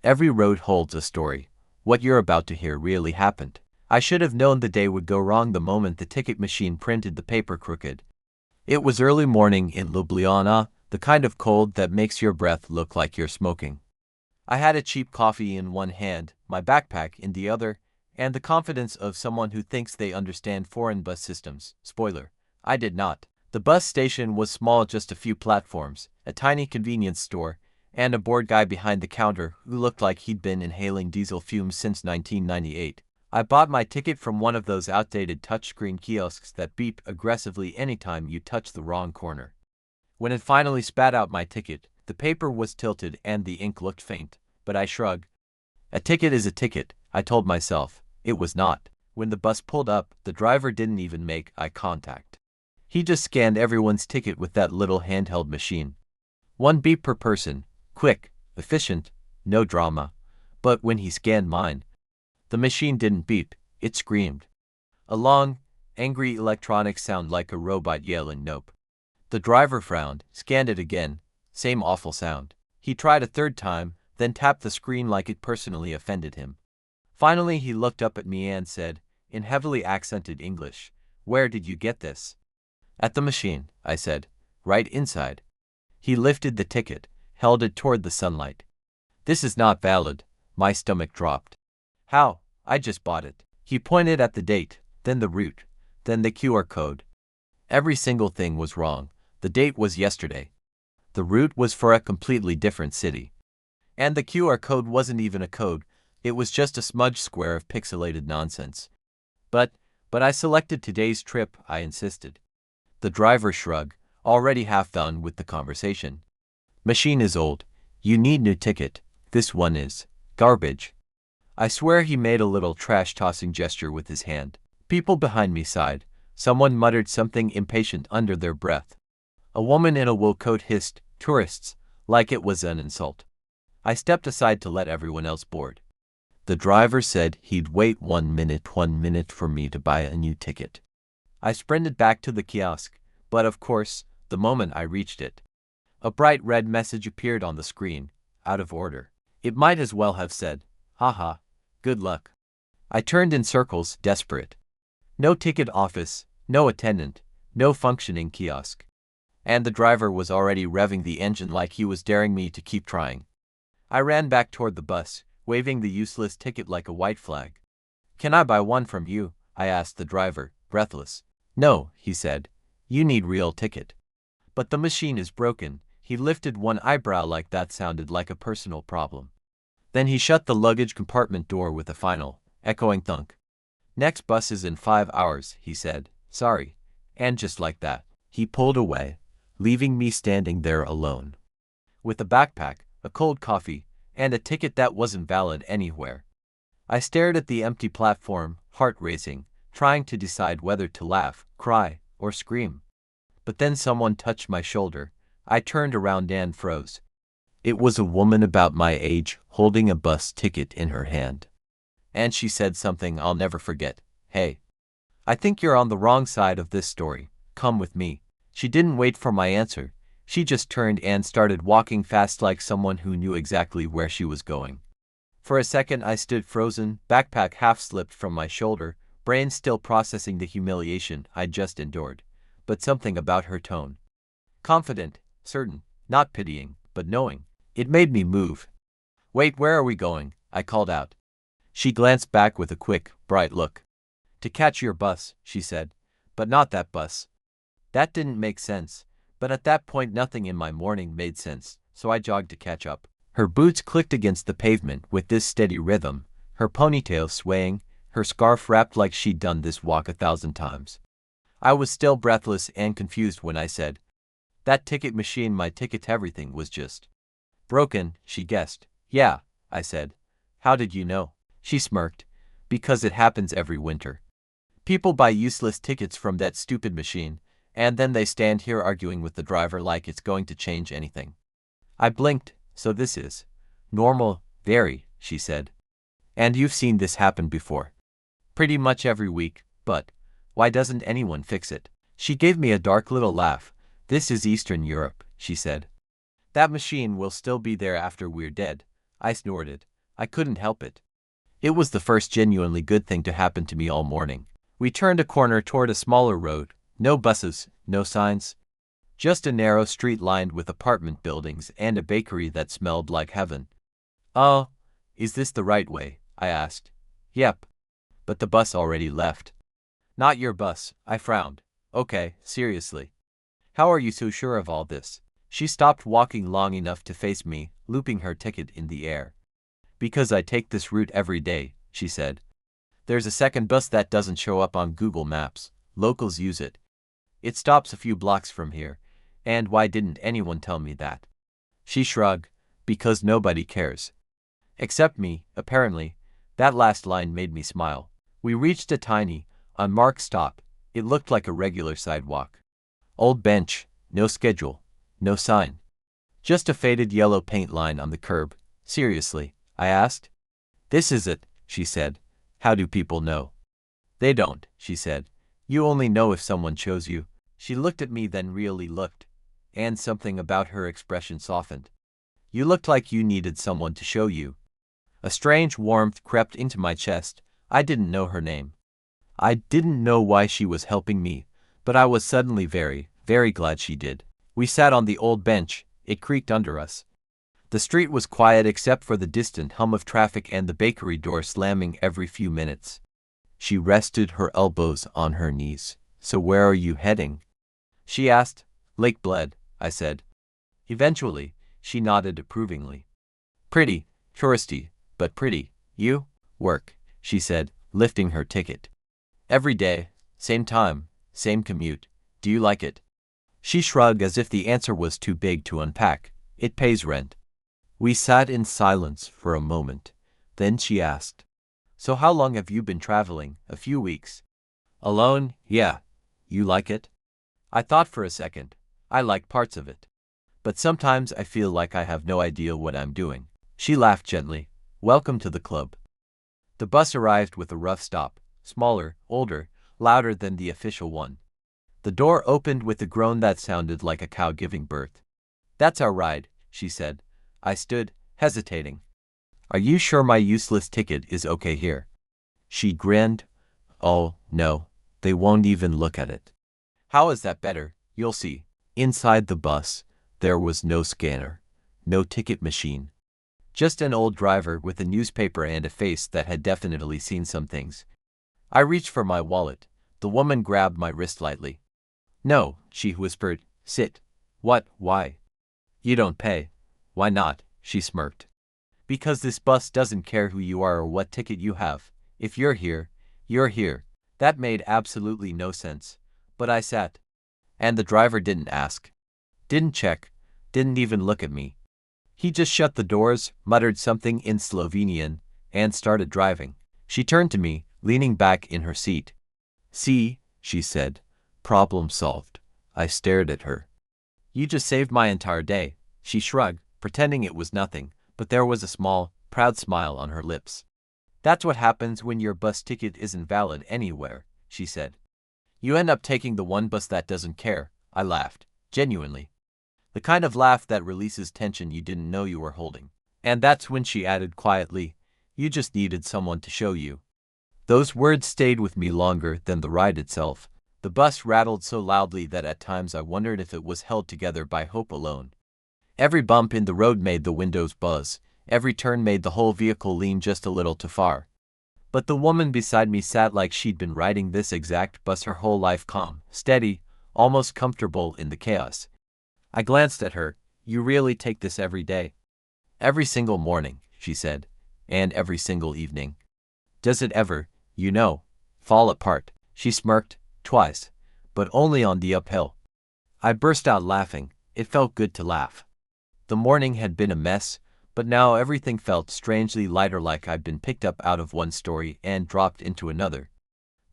Every road holds a story. What you're about to hear really happened. I should have known the day would go wrong the moment the ticket machine printed the paper crooked. It was early morning in Ljubljana, the kind of cold that makes your breath look like you're smoking. I had a cheap coffee in one hand, my backpack in the other, and the confidence of someone who thinks they understand foreign bus systems. Spoiler, I did not. The bus station was small, just a few platforms, a tiny convenience store, and a bored guy behind the counter who looked like he'd been inhaling diesel fumes since 1998. I bought my ticket from one of those outdated touchscreen kiosks that beep aggressively anytime you touch the wrong corner. When it finally spat out my ticket, the paper was tilted and the ink looked faint, but I shrugged. A ticket is a ticket, I told myself. It was not. When the bus pulled up, the driver didn't even make eye contact. He just scanned everyone's ticket with that little handheld machine. One beep per person, quick, efficient, no drama. But when he scanned mine, the machine didn't beep, it screamed. A long, angry electronic sound like a robot yelling nope. The driver frowned, scanned it again, same awful sound. He tried a third time, then tapped the screen like it personally offended him. Finally he looked up at me and said, in heavily accented English, "Where did you get this?" "At the machine," I said, "right inside." He lifted the ticket, held it toward the sunlight. "This is not valid." My stomach dropped. "How? I just bought it." He pointed at the date, then the route, then the QR code. Every single thing was wrong. The date was yesterday. The route was for a completely different city. And the QR code wasn't even a code, it was just a smudged square of pixelated nonsense. But I selected today's trip, I insisted. The driver shrugged, already half done with the conversation. "Machine is old. You need new ticket. This one is garbage." I swear he made a little trash-tossing gesture with his hand. People behind me sighed. Someone muttered something impatient under their breath. A woman in a wool coat hissed, "Tourists," like it was an insult. I stepped aside to let everyone else board. The driver said he'd wait 1 minute for me to buy a new ticket. I sprinted back to the kiosk, but of course, the moment I reached it, a bright red message appeared on the screen, out of order. It might as well have said, "Haha, good luck." I turned in circles, desperate. No ticket office, no attendant, no functioning kiosk. And the driver was already revving the engine like he was daring me to keep trying. I ran back toward the bus, waving the useless ticket like a white flag. "Can I buy one from you?" I asked the driver, breathless. "No," he said. "You need real ticket." "But the machine is broken." He lifted one eyebrow like that sounded like a personal problem. Then he shut the luggage compartment door with a final, echoing thunk. "Next bus is in 5 hours," he said. "Sorry." And just like that, he pulled away, leaving me standing there alone. With a backpack, a cold coffee, and a ticket that wasn't valid anywhere. I stared at the empty platform, heart racing, trying to decide whether to laugh, cry, or scream. But then someone touched my shoulder. I turned around and froze. It was a woman about my age, holding a bus ticket in her hand. And she said something I'll never forget. "Hey, I think you're on the wrong side of this story. Come with me." She didn't wait for my answer. She just turned and started walking fast like someone who knew exactly where she was going. For a second I stood frozen, backpack half slipped from my shoulder, brain still processing the humiliation I'd just endured. But something about her tone. Confident, certain, not pitying, but knowing. It made me move. "Wait, where are we going?" I called out. She glanced back with a quick, bright look. "To catch your bus," she said. "But not that bus." That didn't make sense. But at that point nothing in my morning made sense, so I jogged to catch up. Her boots clicked against the pavement with this steady rhythm, her ponytail swaying, her scarf wrapped like she'd done this walk 1,000 times. I was still breathless and confused when I said, "That ticket machine, my ticket everything was just broken," she guessed. "Yeah," I said. "How did you know?" She smirked. "Because it happens every winter. People buy useless tickets from that stupid machine, and then they stand here arguing with the driver like it's going to change anything." I blinked. "So this is normal?" "Very," she said. "And you've seen this happen before?" "Pretty much every week, but why doesn't anyone fix it?" She gave me a dark little laugh. "This is Eastern Europe," she said. "That machine will still be there after we're dead." I snorted. I couldn't help it. It was the first genuinely good thing to happen to me all morning. We turned a corner toward a smaller road. No buses, no signs. Just a narrow street lined with apartment buildings and a bakery that smelled like heaven. "Oh, is this the right way?" I asked. "Yep." But the bus already left. "Not your bus," I frowned. "Okay, seriously. How are you so sure of all this?" She stopped walking long enough to face me, looping her ticket in the air. "Because I take this route every day," she said. "There's a second bus that doesn't show up on Google Maps. Locals use it. It stops a few blocks from here. And why didn't anyone tell me that?" She shrugged. "Because nobody cares. Except me, apparently." That last line made me smile. We reached a tiny, unmarked stop. It looked like a regular sidewalk. Old bench, no schedule, no sign. Just a faded yellow paint line on the curb. "Seriously?" I asked. "This is it," she said. "How do people know?" "They don't," she said. "You only know if someone shows you." She looked at me, then really looked. And something about her expression softened. "You looked like you needed someone to show you." A strange warmth crept into my chest. I didn't know her name. I didn't know why she was helping me, but I was suddenly very, very glad she did. We sat on the old bench. It creaked under us. The street was quiet except for the distant hum of traffic and the bakery door slamming every few minutes. She rested her elbows on her knees. "So where are you heading?" she asked. "Lake Bled," I said. Eventually, she nodded approvingly. "Pretty, touristy, but pretty. You?" "Work," she said, lifting her ticket. "Every day, same time, same commute. Do you like it?" She shrugged as if the answer was too big to unpack. "It pays rent." We sat in silence for a moment. Then she asked, "So how long have you been traveling?" "A few weeks." "Alone?" "Yeah." "You like it?" I thought for a second. I like parts of it. But sometimes I feel like I have no idea what I'm doing. She laughed gently. "Welcome to the club." The bus arrived with a rough stop, smaller, older, louder than the official one. The door opened with a groan that sounded like a cow giving birth. "That's our ride," she said. I stood, hesitating. "Are you sure my useless ticket is okay here?" She grinned. "Oh, no. They won't even look at it." "How is that better? You'll see." Inside the bus, there was no scanner, no ticket machine. Just an old driver with a newspaper and a face that had definitely seen some things. I reached for my wallet. The woman grabbed my wrist lightly. "No," she whispered. "Sit." "What? Why?" "You don't pay." "Why not?" She smirked. "Because this bus doesn't care who you are or what ticket you have. If you're here, you're here." That made absolutely no sense. But I sat. And the driver didn't ask. Didn't check. Didn't even look at me. He just shut the doors, muttered something in Slovenian, and started driving. She turned to me, leaning back in her seat. "See," she said. "Problem solved." I stared at her. "You just saved my entire day." She shrugged, pretending it was nothing, but there was a small, proud smile on her lips. "That's what happens when your bus ticket isn't valid anywhere," she said. "You end up taking the one bus that doesn't care." I laughed, genuinely. The kind of laugh that releases tension you didn't know you were holding. And that's when she added quietly, "You just needed someone to show you." Those words stayed with me longer than the ride itself. The bus rattled so loudly that at times I wondered if it was held together by hope alone. Every bump in the road made the windows buzz. Every turn made the whole vehicle lean just a little too far. But the woman beside me sat like she'd been riding this exact bus her whole life, calm, steady, almost comfortable in the chaos. I glanced at her. "You really take this every day?" "Every single morning," she said. "And every single evening." "Does it ever, fall apart?" She smirked. "Twice. But only on the uphill." I burst out laughing. It felt good to laugh. The morning had been a mess, but now everything felt strangely lighter, like I'd been picked up out of one story and dropped into another.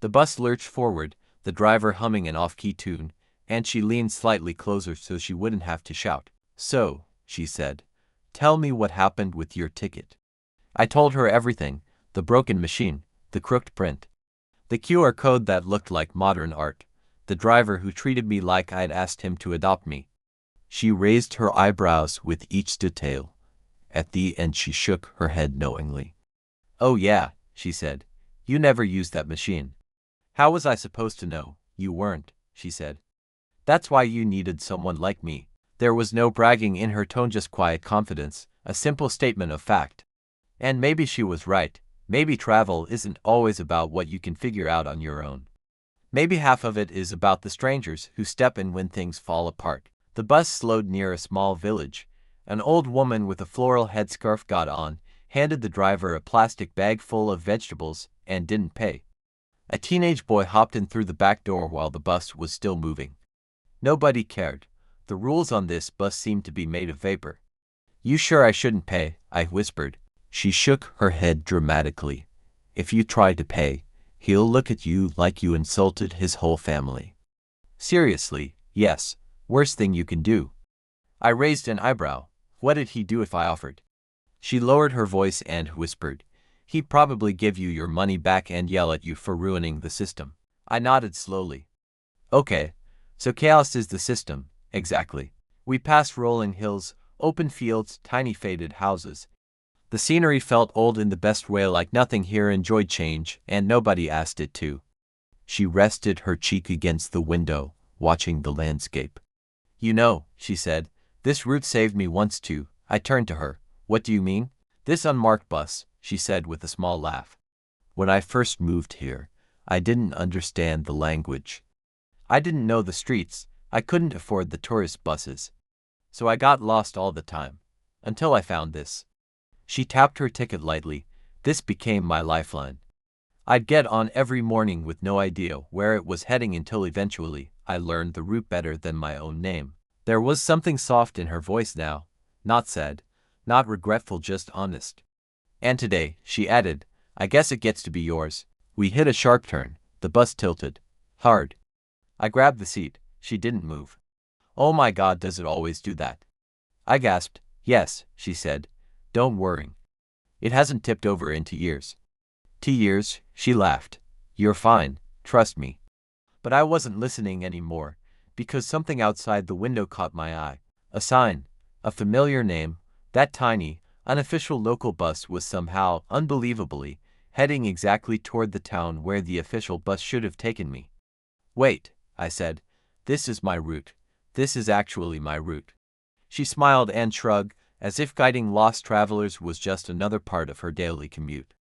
The bus lurched forward, the driver humming an off-key tune, and she leaned slightly closer so she wouldn't have to shout. "So," she said, "tell me what happened with your ticket." I told her everything: the broken machine, the crooked print, the QR code that looked like modern art, the driver who treated me like I'd asked him to adopt me. She raised her eyebrows with each detail. At the end she shook her head knowingly. "Oh yeah," she said. "You never used that machine." "How was I supposed to know you weren't?" she said. "That's why you needed someone like me." There was no bragging in her tone, just quiet confidence, a simple statement of fact. And maybe she was right. Maybe travel isn't always about what you can figure out on your own. Maybe half of it is about the strangers who step in when things fall apart. The bus slowed near a small village. An old woman with a floral headscarf got on, handed the driver a plastic bag full of vegetables, and didn't pay. A teenage boy hopped in through the back door while the bus was still moving. Nobody cared. The rules on this bus seemed to be made of vapor. "You sure I shouldn't pay?" I whispered. She shook her head dramatically. "If you try to pay, he'll look at you like you insulted his whole family." "Seriously, yes. Worst thing you can do." I raised an eyebrow. What did he do if I offered? She lowered her voice and whispered, "He'd probably give you your money back and yell at you for ruining the system." I nodded slowly. "Okay, so chaos is the system, exactly." We passed rolling hills, open fields, tiny faded houses. The scenery felt old in the best way, like nothing here enjoyed change, and nobody asked it to. She rested her cheek against the window, watching the landscape. "You know," she said, "this route saved me once too." I turned to her. "What do you mean?" "This unmarked bus," she said with a small laugh. "When I first moved here, I didn't understand the language. I didn't know the streets. I couldn't afford the tourist buses. So I got lost all the time. Until I found this." She tapped her ticket lightly. "This became my lifeline. I'd get on every morning with no idea where it was heading until eventually I learned the route better than my own name." There was something soft in her voice now, not sad, not regretful, just honest. "And today," she added, "I guess it gets to be yours." We hit a sharp turn. The bus tilted. Hard. I grabbed the seat. She didn't move. "Oh my God, does it always do that?" I gasped. "Yes," she said. "Don't worry. It hasn't tipped over into years." "2 years," she laughed. "You're fine, trust me." But I wasn't listening anymore, because something outside the window caught my eye. A sign, a familiar name. That tiny, unofficial local bus was somehow, unbelievably, heading exactly toward the town where the official bus should have taken me. "Wait," I said. "This is my route. This is actually my route." She smiled and shrugged, as if guiding lost travelers was just another part of her daily commute.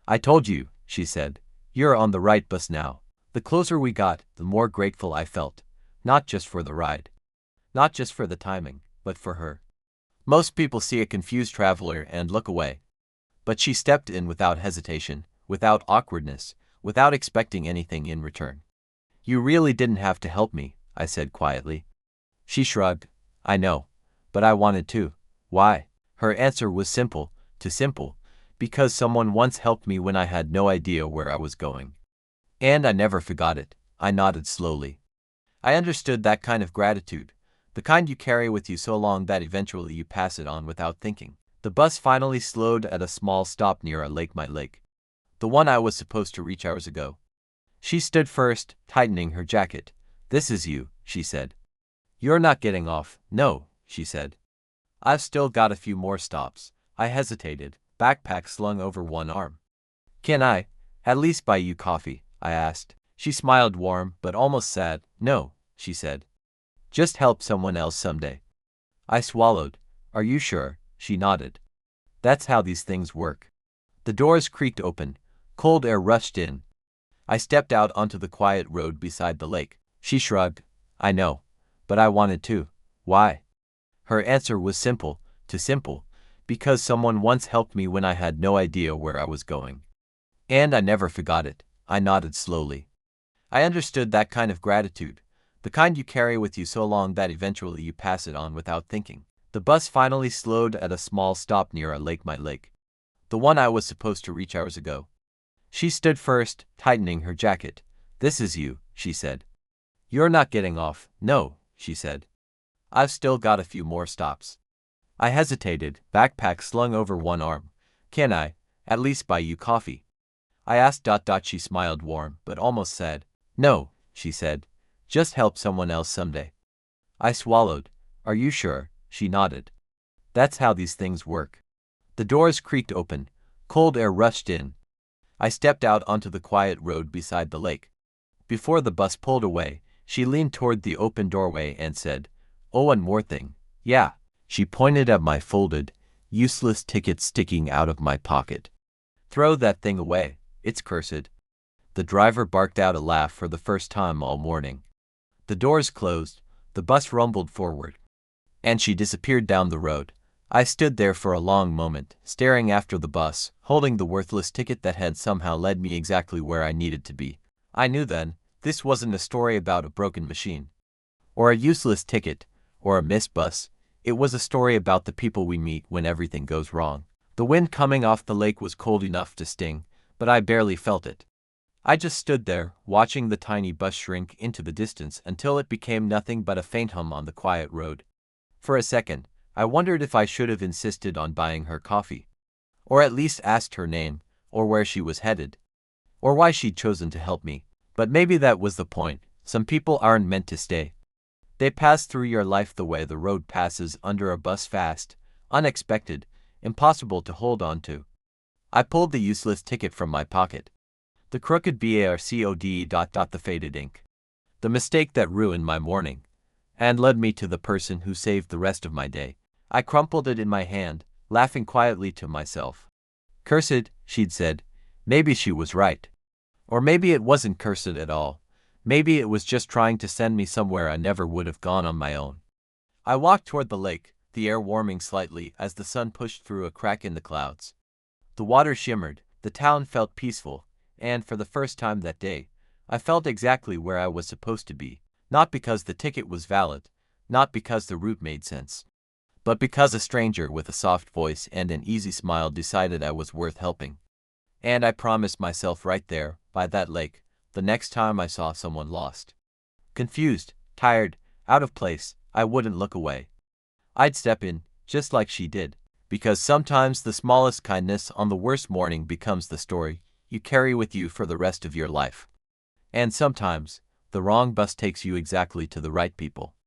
"I told you," she said. "You're on the right bus now." The closer we got, the more grateful I felt. Not just for the ride. Not just for the timing, but for her. Most people see a confused traveler and look away. But she stepped in without hesitation, without awkwardness, without expecting anything in return. "You really didn't have to help me," I said quietly. She shrugged. "I know. But I wanted to." "Why?" Her answer was simple, too simple. "Because someone once helped me when I had no idea where I was going. And I never forgot it." I nodded slowly. I understood that kind of gratitude, the kind you carry with you so long that eventually you pass it on without thinking. The bus finally slowed at a small stop near a lake, my lake. The one I was supposed to reach hours ago. She stood first, tightening her jacket. "This is you," she said. "You're not getting off." "No," she said. "I've still got a few more stops." I hesitated, backpack slung over one arm. "Can I, at least buy you coffee?" I asked. She smiled, warm but almost sad. "No," she said. "Just help someone else someday." I swallowed. "Are you sure?" She nodded. "That's how these things work." The doors creaked open. Cold air rushed in. I stepped out onto the quiet road beside the lake. She shrugged. "I know. But I wanted to." "Why?" Her answer was simple, too simple. "Because someone once helped me when I had no idea where I was going. And I never forgot it." I nodded slowly. I understood that kind of gratitude, the kind you carry with you so long that eventually you pass it on without thinking. The bus finally slowed at a small stop near a lake, my lake. The one I was supposed to reach hours ago. She stood first, tightening her jacket. "This is you," she said. "You're not getting off." "No," she said. "I've still got a few more stops." I hesitated, backpack slung over one arm. "Can I, at least buy you coffee?" I asked. She smiled, warm but almost sad. "No," she said. "Just help someone else someday." I swallowed. "Are you sure?" She nodded. "That's how these things work." The doors creaked open. Cold air rushed in. I stepped out onto the quiet road beside the lake. Before the bus pulled away, she leaned toward the open doorway and said, "Oh, one more thing." "Yeah." She pointed at my folded, useless ticket sticking out of my pocket. "Throw that thing away. It's cursed." The driver barked out a laugh for the first time all morning. The doors closed, the bus rumbled forward, and she disappeared down the road. I stood there for a long moment, staring after the bus, holding the worthless ticket that had somehow led me exactly where I needed to be. I knew then, this wasn't a story about a broken machine, or a useless ticket, or a missed bus. It was a story about the people we meet when everything goes wrong. The wind coming off the lake was cold enough to sting, but I barely felt it. I just stood there, watching the tiny bus shrink into the distance until it became nothing but a faint hum on the quiet road. For a second, I wondered if I should have insisted on buying her coffee, or at least asked her name, or where she was headed, or why she'd chosen to help me. But maybe that was the point. Some people aren't meant to stay. They pass through your life the way the road passes under a bus, fast, unexpected, impossible to hold on to. I pulled the useless ticket from my pocket. The crooked barcode ... the faded ink. The mistake that ruined my morning, and led me to the person who saved the rest of my day. I crumpled it in my hand, laughing quietly to myself. "Cursed," she'd said. Maybe she was right. Or maybe it wasn't cursed at all. Maybe it was just trying to send me somewhere I never would have gone on my own. I walked toward the lake, the air warming slightly as the sun pushed through a crack in the clouds. The water shimmered, the town felt peaceful, and for the first time that day, I felt exactly where I was supposed to be. Not because the ticket was valid, not because the route made sense, but because a stranger with a soft voice and an easy smile decided I was worth helping. And I promised myself right there, by that lake, the next time I saw someone lost, confused, tired, out of place, I wouldn't look away. I'd step in, just like she did, because sometimes the smallest kindness on the worst morning becomes the story you carry with you for the rest of your life. And sometimes, the wrong bus takes you exactly to the right people.